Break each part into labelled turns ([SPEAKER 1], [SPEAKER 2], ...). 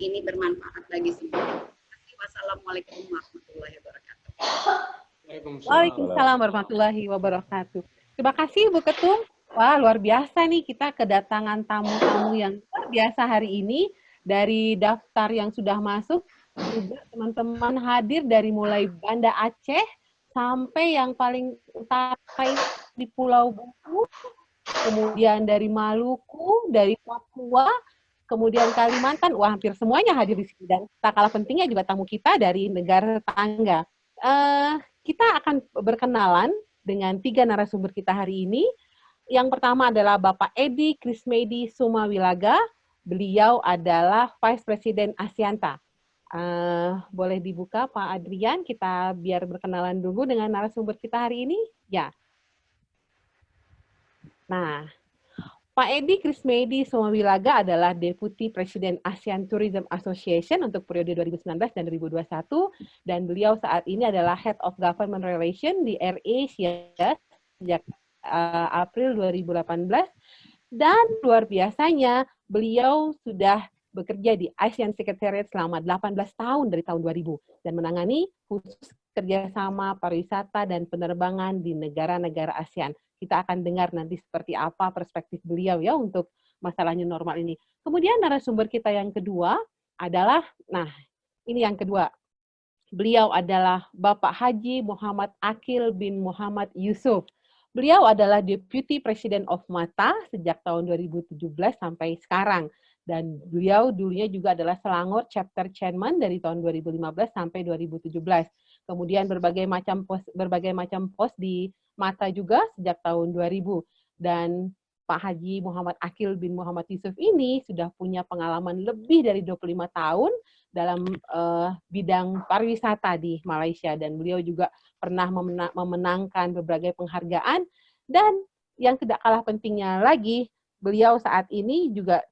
[SPEAKER 1] ini bermanfaat bagi semua. Wassalamualaikum warahmatullahi wabarakatuh.
[SPEAKER 2] Waalaikumsalam warahmatullahi wabarakatuh. Terima kasih Bu Ketum. Wah, luar biasa nih kita kedatangan tamu-tamu yang luar biasa hari ini. Dari daftar yang sudah masuk, juga teman-teman hadir dari mulai Banda Aceh sampai yang paling utara di Pulau Buku, kemudian dari Maluku, dari Papua, kemudian Kalimantan, wah hampir semuanya hadir di sini. Dan tak kalah pentingnya juga tamu kita dari negara tetangga. Kita akan berkenalan dengan 3 narasumber kita hari ini. Yang pertama adalah Bapak Edi Krismedi Sumawilaga. Beliau adalah Vice President Asianta. Boleh dibuka Pak Adrian, kita biar berkenalan dulu dengan narasumber kita hari ini. Ya. Nah, Pak Edi Krismedi Sumawilaga adalah Deputy Presiden ASEAN Tourism Association untuk periode 2019 dan 2021, dan beliau saat ini adalah Head of Government Relations di AirAsia sejak April 2018, dan luar biasanya beliau sudah bekerja di ASEAN Secretariat selama 18 tahun dari tahun 2000 dan menangani khusus kerjasama pariwisata dan penerbangan di negara-negara ASEAN. Kita akan dengar nanti seperti apa perspektif beliau ya untuk masalah new normal ini. Kemudian narasumber kita yang kedua adalah, nah ini yang kedua, beliau adalah Bapak Haji Muhammad Akil bin Muhammad Yusuf. Beliau adalah Deputy President of MATA sejak tahun 2017 sampai sekarang. Dan beliau dulunya juga adalah Selangor Chapter Chairman dari tahun 2015 sampai 2017. Kemudian berbagai macam pos di MATA juga sejak tahun 2000. Dan Pak Haji Muhammad Akil bin Muhammad Yusuf ini sudah punya pengalaman lebih dari 25 tahun dalam bidang pariwisata di Malaysia, dan beliau juga pernah memenangkan berbagai penghargaan, dan yang tidak kalah pentingnya lagi, beliau saat ini juga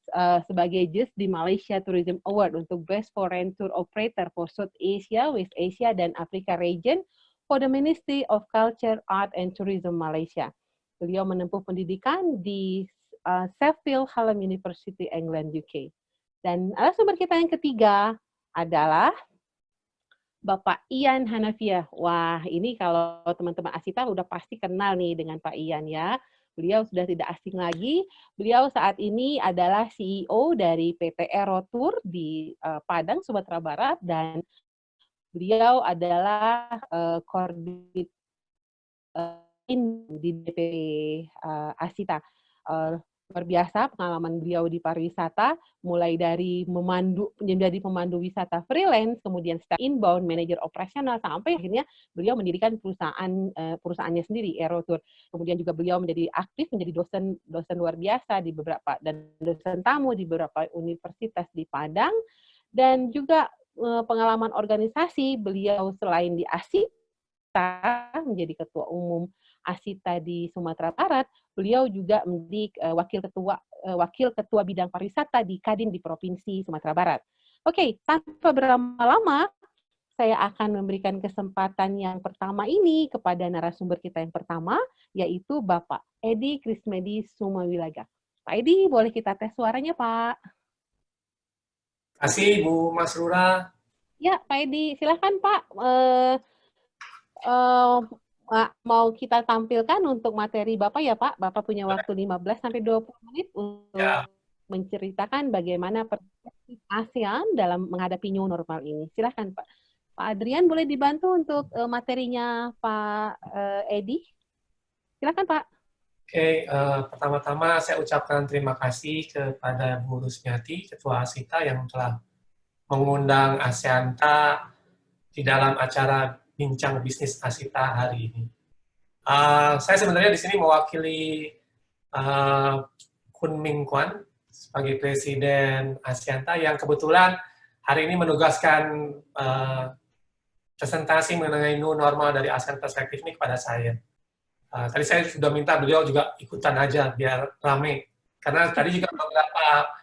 [SPEAKER 2] sebagai judge di Malaysia Tourism Award untuk Best Foreign Tour Operator for South Asia, West Asia, dan Africa Region for the Ministry of Culture, Art, and Tourism Malaysia. Beliau menempuh pendidikan di Sheffield Hallam University, England, UK. Dan narasumber kita yang ketiga adalah Bapak Ian Hanafiah. Wah, ini kalau teman-teman Asita udah pasti kenal nih dengan Pak Ian ya. Beliau sudah tidak asing lagi. Beliau saat ini adalah CEO dari PT Aerotour di Padang, Sumatera Barat, dan beliau adalah koordinator di DP Asita. Luar biasa pengalaman beliau di pariwisata, mulai dari menjadi pemandu wisata freelance, kemudian staff inbound, manajer operasional, sampai akhirnya beliau mendirikan perusahaannya sendiri, Aerotour. Kemudian juga beliau menjadi aktif, menjadi dosen luar biasa di beberapa, dan dosen tamu di beberapa universitas di Padang, dan juga pengalaman organisasi beliau selain di Asita, menjadi ketua umum Asita di Sumatera Barat, beliau juga menjadi wakil ketua bidang pariwisata di Kadin di Provinsi Sumatera Barat. Oke, tanpa berlama-lama, saya akan memberikan kesempatan yang pertama ini kepada narasumber kita yang pertama, yaitu Bapak Edi Krismedi Sumawilaga. Pak Edi, boleh kita tes suaranya, Pak?
[SPEAKER 3] Terima kasih, Bu Masrura.
[SPEAKER 2] Ya, Pak Edi, silakan Pak. Mau kita tampilkan untuk materi Bapak ya Pak. Bapak punya waktu 15-20 menit untuk menceritakan bagaimana perspektif ASEAN dalam menghadapi new normal ini. Silakan Pak. Pak Adrian boleh dibantu untuk materinya Pak Edi? Silakan Pak.
[SPEAKER 3] Oke, pertama-tama saya ucapkan terima kasih kepada Bu Rusmiati, Ketua Asita yang telah mengundang Asianta di dalam acara Bincang Bisnis Asita hari ini. Saya sebenarnya di sini mewakili Kun Ming Kwan sebagai Presiden Asianta yang kebetulan hari ini menugaskan presentasi mengenai new normal dari ASEAN perspektif ini kepada saya. Tadi saya sudah minta beliau juga ikutan aja biar rame, karena tadi juga beberapa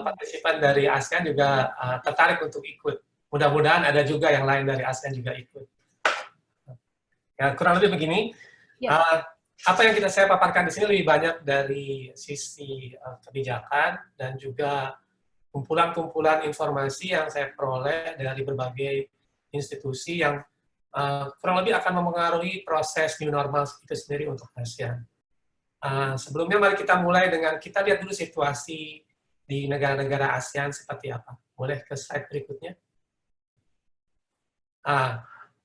[SPEAKER 3] partisipan dari ASEAN juga tertarik untuk ikut. Mudah-mudahan ada juga yang lain dari ASEAN juga ikut. Ya, kurang lebih begini. Ya. Apa yang saya paparkan di sini lebih banyak dari sisi kebijakan dan juga kumpulan-kumpulan informasi yang saya peroleh dari berbagai institusi yang kurang lebih akan memengaruhi proses new normal itu sendiri untuk ASEAN. Sebelumnya mari kita mulai dengan kita lihat dulu situasi di negara-negara ASEAN seperti apa. Boleh ke slide berikutnya?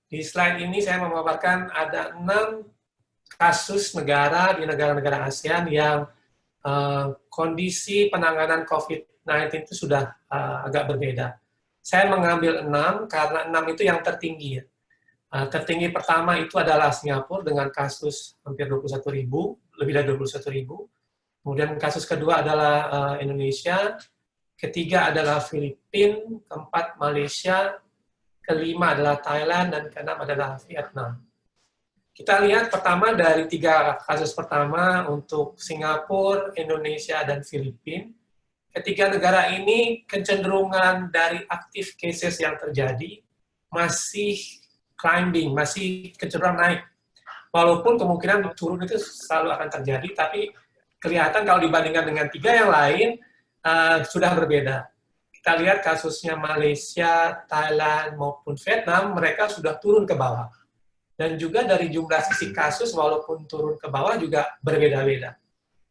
[SPEAKER 3] Di slide ini saya memaparkan ada 6 kasus negara di negara-negara ASEAN yang kondisi penanganan COVID-19 itu sudah agak berbeda. Saya mengambil 6 karena 6 itu yang tertinggi. Ya. Tertinggi pertama itu adalah Singapura dengan kasus hampir 21.000, lebih dari 21.000. Kemudian kasus kedua adalah Indonesia, ketiga adalah Filipina, keempat Malaysia, kelima adalah Thailand, dan keenam adalah Vietnam. Kita lihat pertama dari 3 kasus pertama untuk Singapura, Indonesia, dan Filipina. Ketiga negara ini kecenderungan dari aktif cases yang terjadi masih climbing, masih kecenderungan naik. Walaupun kemungkinan turun itu selalu akan terjadi, tapi kelihatan kalau dibandingkan dengan 3 yang lain, sudah berbeda. Kita lihat kasusnya Malaysia, Thailand, maupun Vietnam, mereka sudah turun ke bawah. Dan juga dari jumlah sisi kasus, walaupun turun ke bawah juga berbeda-beda.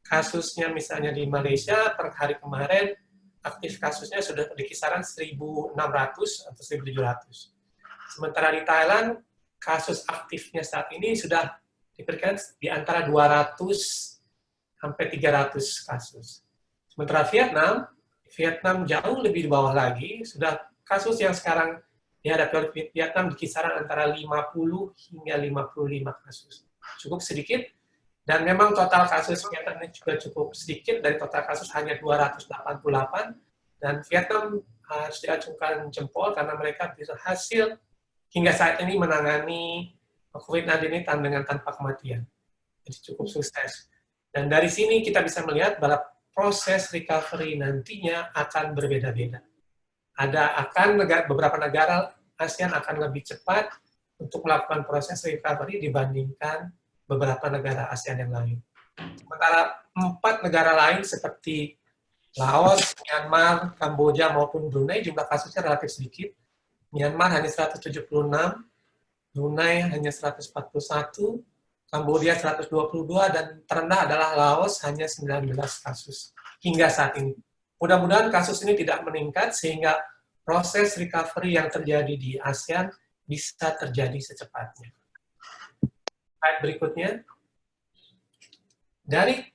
[SPEAKER 3] Kasusnya misalnya di Malaysia, per hari kemarin, aktif kasusnya sudah di kisaran 1.600 atau 1.700. Sementara di Thailand, kasus aktifnya saat ini sudah diperkirakan di antara 200 sampai 300 kasus. Sementara Vietnam jauh lebih di bawah lagi, sudah kasus yang sekarang dihadapi oleh Vietnam di kisaran antara 50 hingga 55 kasus. Cukup sedikit, dan memang total kasus Vietnam ini juga cukup sedikit, dari total kasus hanya 288, dan Vietnam harus diacungkan jempol karena mereka berhasil hingga saat ini menangani COVID-19 ini dengan tanpa kematian. Jadi cukup sukses. Dan dari sini kita bisa melihat bahwa proses recovery nantinya akan berbeda-beda. Beberapa negara ASEAN akan lebih cepat untuk melakukan proses recovery dibandingkan beberapa negara ASEAN yang lain. Sementara 4 negara lain seperti Laos, Myanmar, Kamboja, maupun Brunei, jumlah kasusnya relatif sedikit. Myanmar hanya 176, Brunei hanya 141, Kamboja 122, dan terendah adalah Laos hanya 19 kasus hingga saat ini. Mudah-mudahan kasus ini tidak meningkat sehingga proses recovery yang terjadi di ASEAN bisa terjadi secepatnya. Slide berikutnya. Dari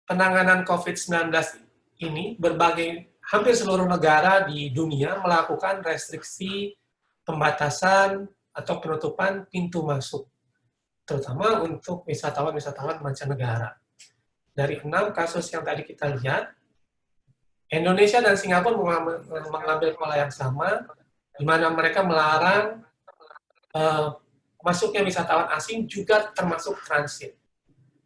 [SPEAKER 3] penanganan COVID-19 ini, hampir seluruh negara di dunia melakukan restriksi pembatasan atau penutupan pintu masuk, terutama untuk wisatawan-wisatawan mancanegara. Dari 6 kasus yang tadi kita lihat, Indonesia dan Singapura mengambil pola yang sama, di mana mereka melarang masuknya wisatawan asing juga termasuk transit.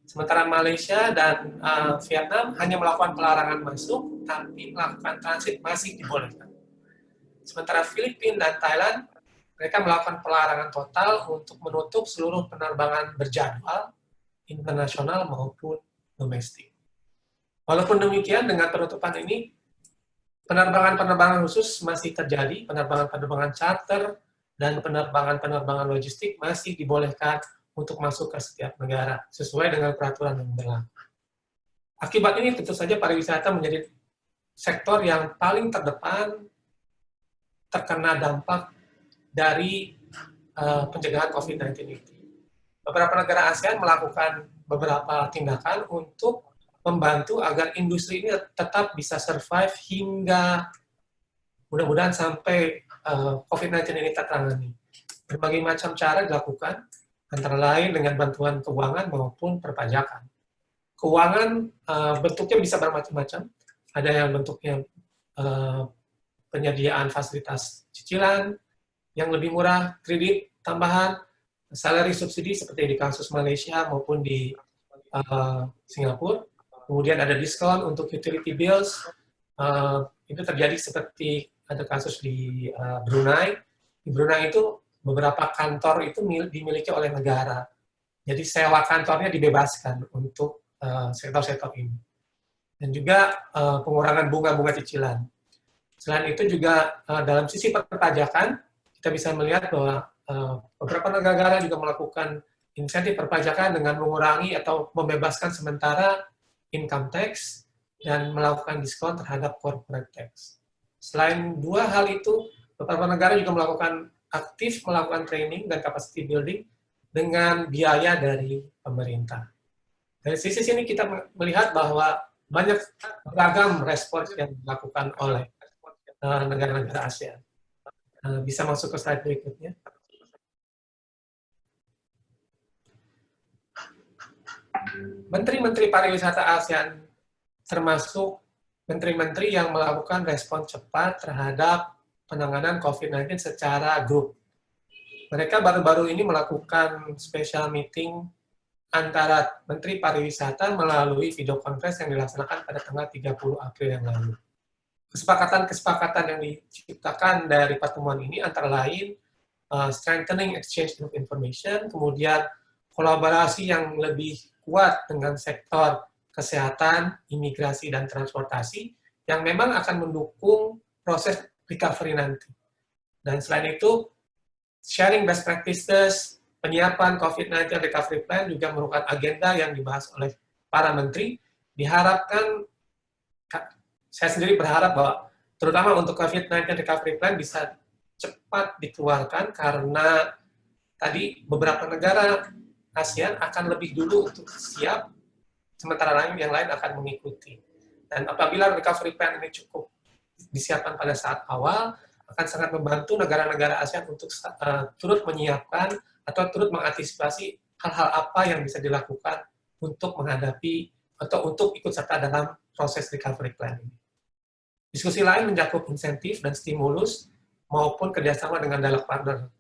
[SPEAKER 3] Sementara Malaysia dan Vietnam hanya melakukan pelarangan masuk, tapi melakukan transit masih dibolehkan. Sementara Filipina dan Thailand, mereka melakukan pelarangan total untuk menutup seluruh penerbangan berjadwal, internasional maupun domestik. Walaupun demikian, dengan penutupan ini, penerbangan-penerbangan khusus masih terjadi, penerbangan-penerbangan charter, dan penerbangan-penerbangan logistik masih dibolehkan untuk masuk ke setiap negara, sesuai dengan peraturan yang berlaku. Akibat ini tentu saja pariwisata menjadi sektor yang paling terdepan terkena dampak dari pencegahan COVID-19 itu. Beberapa negara ASEAN melakukan beberapa tindakan untuk membantu agar industri ini tetap bisa survive hingga mudah-mudahan sampai COVID-19 ini tertangani. Berbagai macam cara dilakukan, antara lain dengan bantuan keuangan maupun perpajakan. Keuangan bentuknya bisa bermacam-macam. Ada yang bentuknya penyediaan fasilitas cicilan yang lebih murah, kredit tambahan, salary subsidi seperti di kasus Malaysia maupun di Singapura. Kemudian ada diskon untuk utility bills. Itu terjadi seperti ada kasus di Brunei. Di Brunei itu beberapa kantor itu dimiliki oleh negara. Jadi sewa kantornya dibebaskan untuk sektor-sektor ini. dan juga pengurangan bunga-bunga cicilan. Selain itu juga dalam sisi perpajakan, kita bisa melihat bahwa beberapa negara juga melakukan insentif perpajakan dengan mengurangi atau membebaskan sementara income tax dan melakukan diskon terhadap corporate tax. Selain dua hal itu, beberapa negara juga aktif melakukan training dan capacity building dengan biaya dari pemerintah. Dari sisi sini kita melihat bahwa banyak beragam respons yang dilakukan oleh negara-negara ASEAN. Bisa masuk ke slide berikutnya. Menteri-menteri pariwisata ASEAN termasuk menteri-menteri yang melakukan respon cepat terhadap penanganan COVID-19 secara grup. Mereka baru-baru ini melakukan special meeting antara Menteri Pariwisata melalui video conference yang dilaksanakan pada tanggal 30 April yang lalu. Kesepakatan-kesepakatan yang diciptakan dari pertemuan ini antara lain strengthening exchange of information, kemudian kolaborasi yang lebih kuat dengan sektor kesehatan, imigrasi, dan transportasi yang memang akan mendukung proses recovery nanti. Dan selain itu, sharing best practices, penyiapan COVID-19 recovery plan juga merupakan agenda yang dibahas oleh para menteri. Diharapkan, saya sendiri berharap bahwa terutama untuk COVID-19 recovery plan bisa cepat dikeluarkan karena tadi beberapa negara ASEAN akan lebih dulu untuk siap, sementara yang lain akan mengikuti. Dan apabila recovery plan ini cukup disiapkan pada saat awal, akan sangat membantu negara-negara ASEAN untuk turut menyiapkan atau turut mengantisipasi hal-hal apa yang bisa dilakukan untuk menghadapi atau untuk ikut serta dalam proses recovery plan ini. Diskusi lain mencakup insentif dan stimulus maupun kerjasama dengan dialog partner.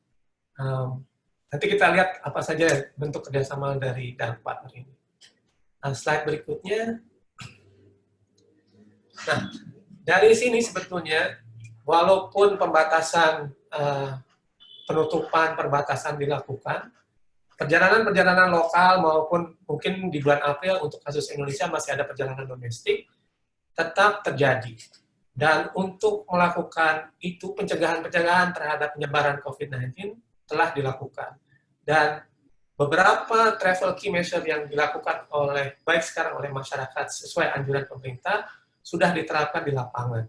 [SPEAKER 3] Nanti kita lihat apa saja bentuk kerjasama dari dialog partner ini. Slide berikutnya. Nah, dari sini sebetulnya, walaupun pembatasan, perbatasan dilakukan, perjalanan-perjalanan lokal maupun mungkin di bulan April untuk kasus Indonesia masih ada perjalanan domestik, tetap terjadi. Dan untuk melakukan itu, pencegahan-pencegahan terhadap penyebaran COVID-19 telah dilakukan. Dan beberapa travel key measure yang dilakukan oleh, baik sekarang oleh masyarakat sesuai anjuran pemerintah, sudah diterapkan di lapangan.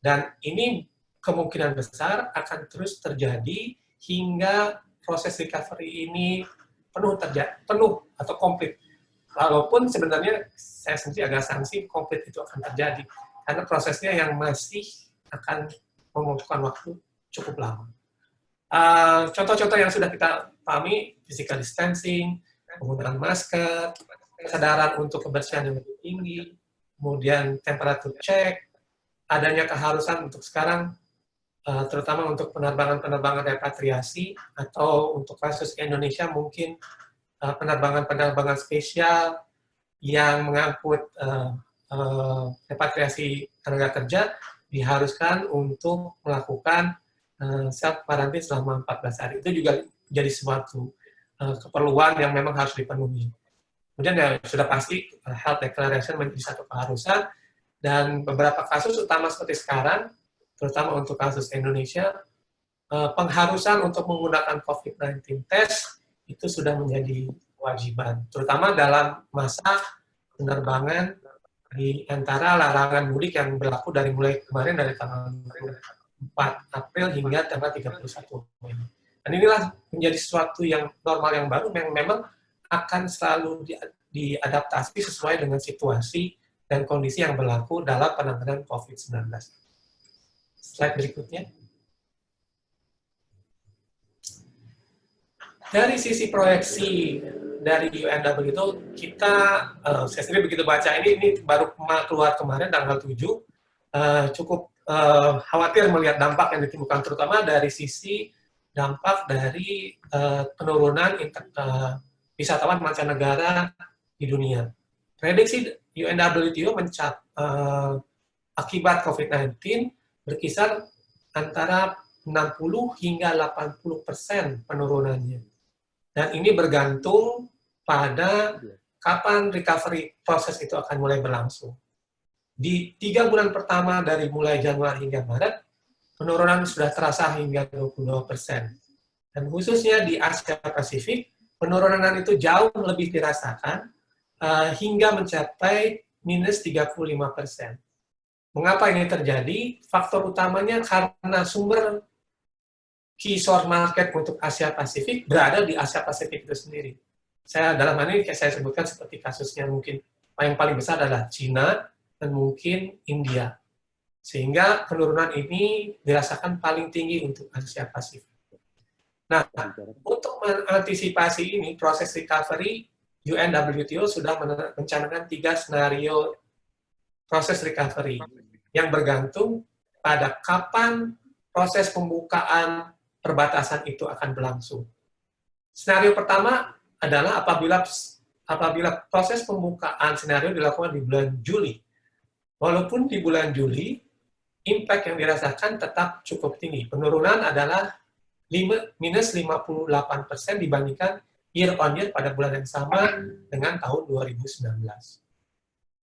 [SPEAKER 3] Dan ini kemungkinan besar akan terus terjadi hingga proses recovery ini penuh atau komplit. Walaupun sebenarnya saya sendiri agak sangsi komplit itu akan terjadi. Karena prosesnya yang masih akan membutuhkan waktu cukup lama. Contoh-contoh yang sudah kita pahami, physical distancing, penggunaan masker, kesadaran untuk kebersihan yang lebih tinggi, kemudian temperature check, adanya keharusan untuk sekarang, terutama untuk penerbangan-penerbangan repatriasi, atau untuk kasus Indonesia mungkin penerbangan-penerbangan spesial yang mengangkut repatriasi tenaga kerja diharuskan untuk melakukan self quarantine selama 14 hari. Itu juga jadi suatu keperluan yang memang harus dipenuhi. Kemudian ya sudah pasti health declaration menjadi satu keharusan, dan beberapa kasus utama seperti sekarang, terutama untuk kasus Indonesia, pengharusan untuk menggunakan COVID-19 test itu sudah menjadi kewajiban, terutama dalam masa penerbangan di antara larangan mudik yang berlaku dari mulai kemarin dari tanggal 4 April hingga tanggal 31 Mei. Dan inilah menjadi sesuatu yang normal yang baru yang memang akan selalu diadaptasi sesuai dengan situasi dan kondisi yang berlaku dalam penanganan COVID-19. Slide berikutnya. Dari sisi proyeksi dari UNW itu, kita, saya sendiri begitu baca ini baru keluar kemarin tanggal 7, cukup khawatir melihat dampak yang ditimbulkan, terutama dari sisi dampak dari penurunan wisatawan mancanegara di dunia. Prediksi UNWTO akibat COVID-19 berkisar antara 60 hingga 80% penurunannya. Dan ini bergantung pada kapan recovery proses itu akan mulai berlangsung. di 3 bulan pertama dari mulai Januari hingga Maret, penurunan sudah terasa hingga 22%. Dan khususnya di Asia Pasifik, penurunan itu jauh lebih dirasakan hingga mencapai minus 35%. Mengapa ini terjadi? Faktor utamanya karena sumber key source market untuk Asia Pasifik berada di Asia Pasifik itu sendiri. Dalam hal ini saya sebutkan seperti kasusnya mungkin yang paling besar adalah Cina dan mungkin India. Sehingga penurunan ini dirasakan paling tinggi untuk Asia Pasifik. Nah, untuk mengantisipasi ini, proses recovery, UNWTO sudah mencanangkan 3 skenario proses recovery yang bergantung pada kapan proses pembukaan perbatasan itu akan berlangsung. Skenario pertama adalah apabila proses pembukaan skenario dilakukan di bulan Juli. Walaupun di bulan Juli, impact yang dirasakan tetap cukup tinggi. Penurunan adalah minus 58% dibandingkan year on year pada bulan yang sama dengan tahun 2019.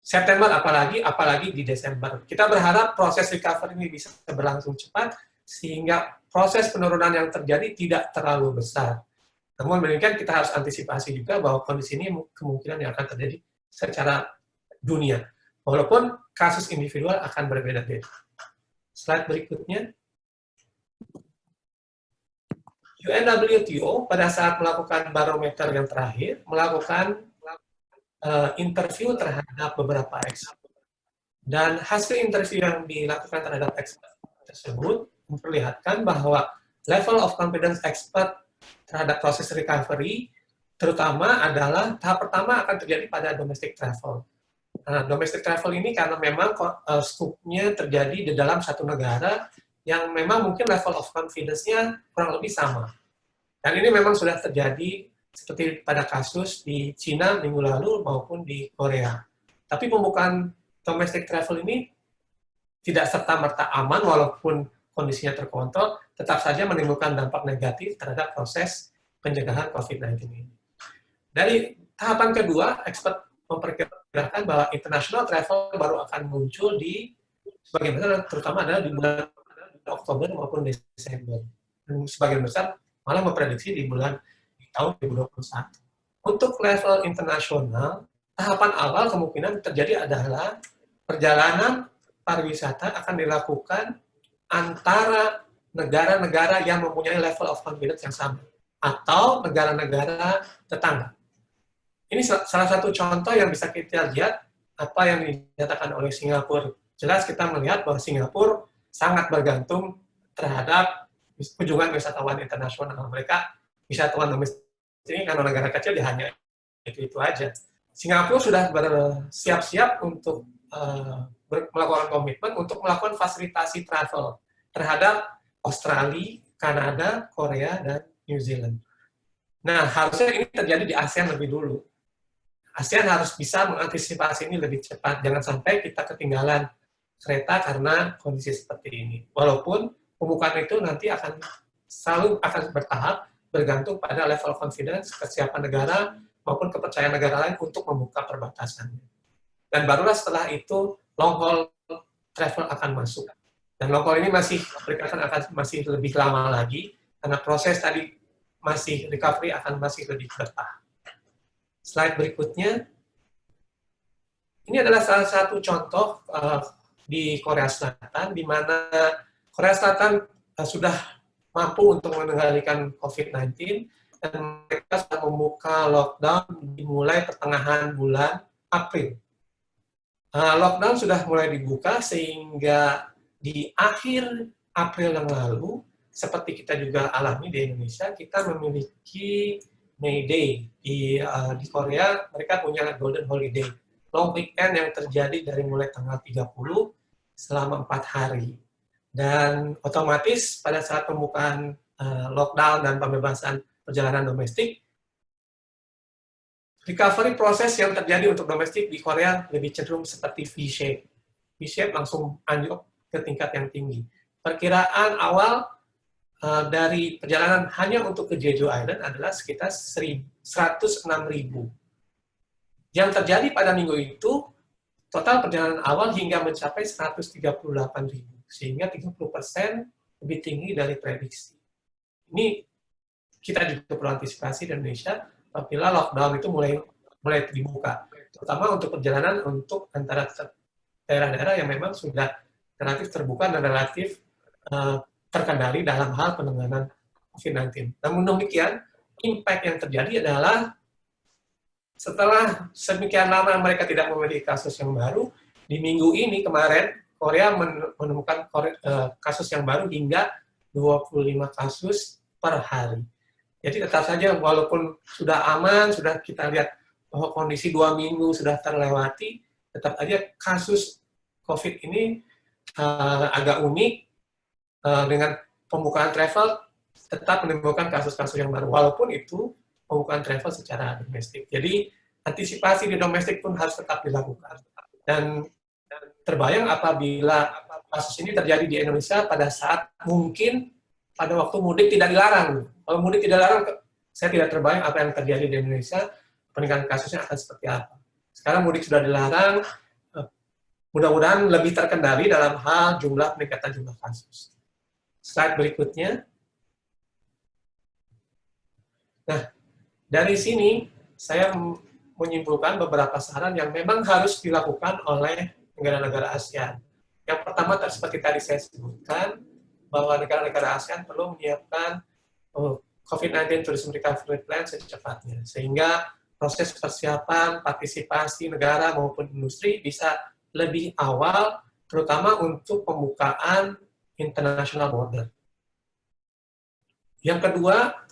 [SPEAKER 3] September apalagi di Desember. Kita berharap proses recovery ini bisa berlangsung cepat sehingga proses penurunan yang terjadi tidak terlalu besar. Namun demikian kita harus antisipasi juga bahwa kondisi ini kemungkinan yang akan terjadi secara dunia. Walaupun kasus individual akan berbeda-beda. Slide berikutnya. UNWTO pada saat melakukan barometer yang terakhir, melakukan interview terhadap beberapa expert. Dan hasil interview yang dilakukan terhadap expert tersebut memperlihatkan bahwa level of confidence expert terhadap proses recovery, terutama adalah tahap pertama akan terjadi pada domestic travel. Nah, domestic travel ini karena memang scope-nya terjadi di dalam satu negara yang memang mungkin level of confidence-nya kurang lebih sama. Dan ini memang sudah terjadi seperti pada kasus di Cina minggu lalu maupun di Korea. Tapi pembukaan domestic travel ini tidak serta-merta aman walaupun kondisinya terkontrol, tetap saja menimbulkan dampak negatif terhadap proses pencegahan COVID-19 ini. Dari tahapan kedua, expert memperkirakan bahwa international travel baru akan muncul di sebagian besar, terutama adalah di bulan Oktober maupun Desember. Dan sebagian besar malah memprediksi di tahun 2021. Untuk level internasional, tahapan awal kemungkinan terjadi adalah perjalanan pariwisata akan dilakukan antara negara-negara yang mempunyai level of confidence yang sama atau negara-negara tetangga. Ini salah satu contoh yang bisa kita lihat apa yang dinyatakan oleh Singapura. Jelas kita melihat bahwa Singapura sangat bergantung terhadap kunjungan wisatawan internasional. Mereka wisatawan domestik ini karena negara kecil dia hanya itu aja. Singapura sudah bersiap-siap untuk melakukan komitmen untuk melakukan fasilitasi travel terhadap Australia, Kanada, Korea, dan New Zealand. Nah, harusnya ini terjadi di ASEAN lebih dulu. ASEAN harus bisa mengantisipasi ini lebih cepat. Jangan sampai kita ketinggalan kereta karena kondisi seperti ini. Walaupun pembukaan itu nanti akan bertahap bergantung pada level confidence, kesiapan negara, maupun kepercayaan negara lain untuk membuka perbatasannya. Dan barulah setelah itu long haul travel akan masuk. Dan long haul ini masih lebih lama lagi, karena proses tadi masih recovery akan masih lebih bertahap. Slide berikutnya. Ini adalah salah satu contoh di Korea Selatan, di mana Korea Selatan sudah mampu untuk mengendalikan COVID-19, dan mereka sudah membuka lockdown dimulai pertengahan bulan April. Lockdown sudah mulai dibuka sehingga di akhir April yang lalu, seperti kita juga alami di Indonesia, kita memiliki May Day. Di Korea, mereka punya Golden Holiday. Long weekend yang terjadi dari mulai tanggal 30 selama 4 hari. Dan otomatis pada saat pembukaan lockdown dan pembebasan perjalanan domestik, recovery proses yang terjadi untuk domestik di Korea lebih cenderung seperti V-shape. V-shape langsung anjlok ke tingkat yang tinggi. Perkiraan awal dari perjalanan hanya untuk ke Jeju Island adalah sekitar 106.000. Yang terjadi pada minggu itu, total perjalanan awal hingga mencapai 138.000, sehingga 30% lebih tinggi dari prediksi. Ini kita juga perlu antisipasi di Indonesia apabila lockdown itu mulai dibuka, terutama untuk perjalanan untuk antara daerah-daerah yang memang sudah relatif terbuka dan relatif terkendali dalam hal penanganan COVID-19. Namun demikian, impact yang terjadi adalah setelah sedemikian lama mereka tidak memiliki kasus yang baru, di minggu ini kemarin Korea menemukan kasus yang baru hingga 25 kasus per hari. Jadi tetap saja walaupun sudah aman, sudah kita lihat bahwa kondisi 2 minggu sudah terlewati, tetap aja kasus COVID ini agak unik, dengan pembukaan travel tetap menimbulkan kasus-kasus yang baru, walaupun itu pembukaan travel secara domestik. Jadi antisipasi di domestik pun harus tetap dilakukan. Dan terbayang apabila kasus ini terjadi di Indonesia pada saat mungkin pada waktu mudik tidak dilarang. Kalau mudik tidak dilarang, saya tidak terbayang apa yang terjadi di Indonesia, peningkatan kasusnya akan seperti apa. Sekarang mudik sudah dilarang, mudah-mudahan lebih terkendali dalam hal peningkatan jumlah kasus. Slide berikutnya. Nah, dari sini saya menyimpulkan beberapa saran yang memang harus dilakukan oleh negara-negara ASEAN. Yang pertama, seperti tadi saya sebutkan, bahwa negara-negara ASEAN perlu menyiapkan COVID-19 Tourism Recovery Plan secepatnya, sehingga proses persiapan, partisipasi negara maupun industri bisa lebih awal, terutama untuk pembukaan international border. Yang kedua,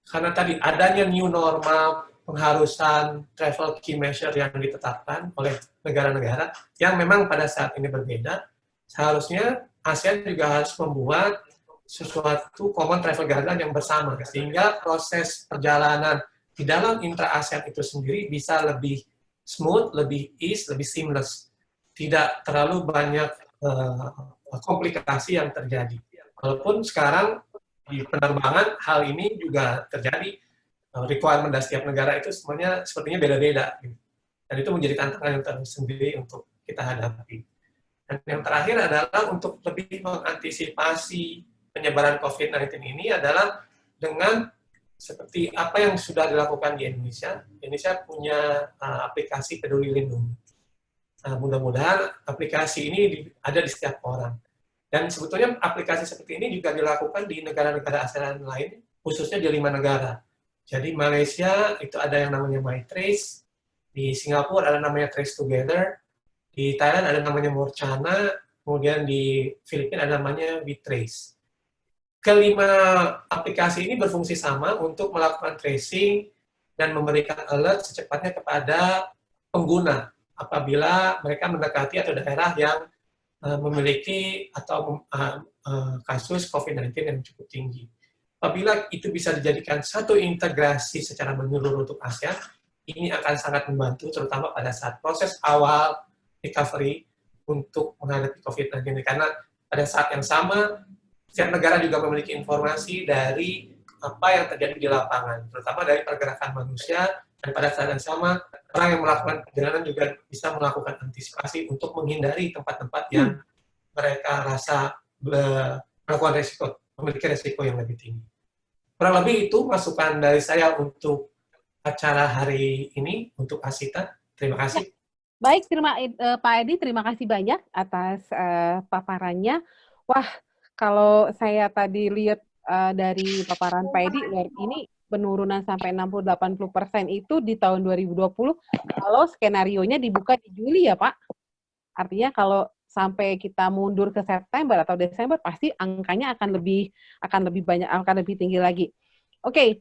[SPEAKER 3] karena tadi adanya new normal, pengharusan travel key measure yang ditetapkan oleh negara-negara yang memang pada saat ini berbeda, seharusnya ASEAN juga harus membuat sesuatu common travel guideline yang bersama, sehingga proses perjalanan di dalam intra-ASEAN itu sendiri bisa lebih smooth, lebih ease, lebih seamless. Tidak terlalu banyak komplikasi yang terjadi. Walaupun sekarang di penerbangan hal ini juga terjadi, requirement dari setiap negara itu semuanya sepertinya beda-beda, dan itu menjadi tantangan yang tersendiri untuk kita hadapi. Dan yang terakhir adalah untuk lebih mengantisipasi penyebaran COVID-19 ini adalah dengan seperti apa yang sudah dilakukan di Indonesia. Indonesia punya aplikasi Peduli Lindungi. Mudah-mudahan aplikasi ini ada di setiap orang. Dan sebetulnya aplikasi seperti ini juga dilakukan di negara-negara ASEAN lain, khususnya di 5 negara. Jadi Malaysia itu ada yang namanya MyTrace, di Singapura ada namanya Trace Together, di Thailand ada namanya Morchana, kemudian di Filipina ada namanya WeTrace. Kelima aplikasi ini berfungsi sama untuk melakukan tracing dan memberikan alert secepatnya kepada pengguna apabila mereka mendekati atau daerah yang memiliki atau kasus COVID-19 yang cukup tinggi. Apabila itu bisa dijadikan satu integrasi secara menyeluruh untuk ASEAN, ini akan sangat membantu, terutama pada saat proses awal recovery untuk menghadapi COVID-19. Karena pada saat yang sama, setiap negara juga memiliki informasi dari apa yang terjadi di lapangan, terutama dari pergerakan manusia, dan pada saat yang sama, orang yang melakukan perjalanan juga bisa melakukan antisipasi untuk menghindari tempat-tempat yang mereka rasa melakukan memiliki resiko yang lebih tinggi. Kurang lebih itu masukan dari saya untuk acara hari ini, untuk Asita. Terima kasih.
[SPEAKER 2] Baik, Pak Edi, terima kasih banyak atas paparannya. Wah, kalau saya tadi lihat dari paparan Pak Edi, ini penurunan sampai 60-80% itu di tahun 2020, kalau skenarionya dibuka di Juli ya Pak. Artinya kalau sampai kita mundur ke September atau Desember, pasti angkanya akan lebih banyak, akan lebih tinggi lagi. Oke,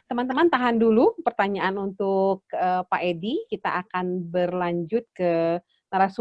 [SPEAKER 2] teman-teman tahan dulu pertanyaan untuk Pak Edi. Kita akan berlanjut ke narasumber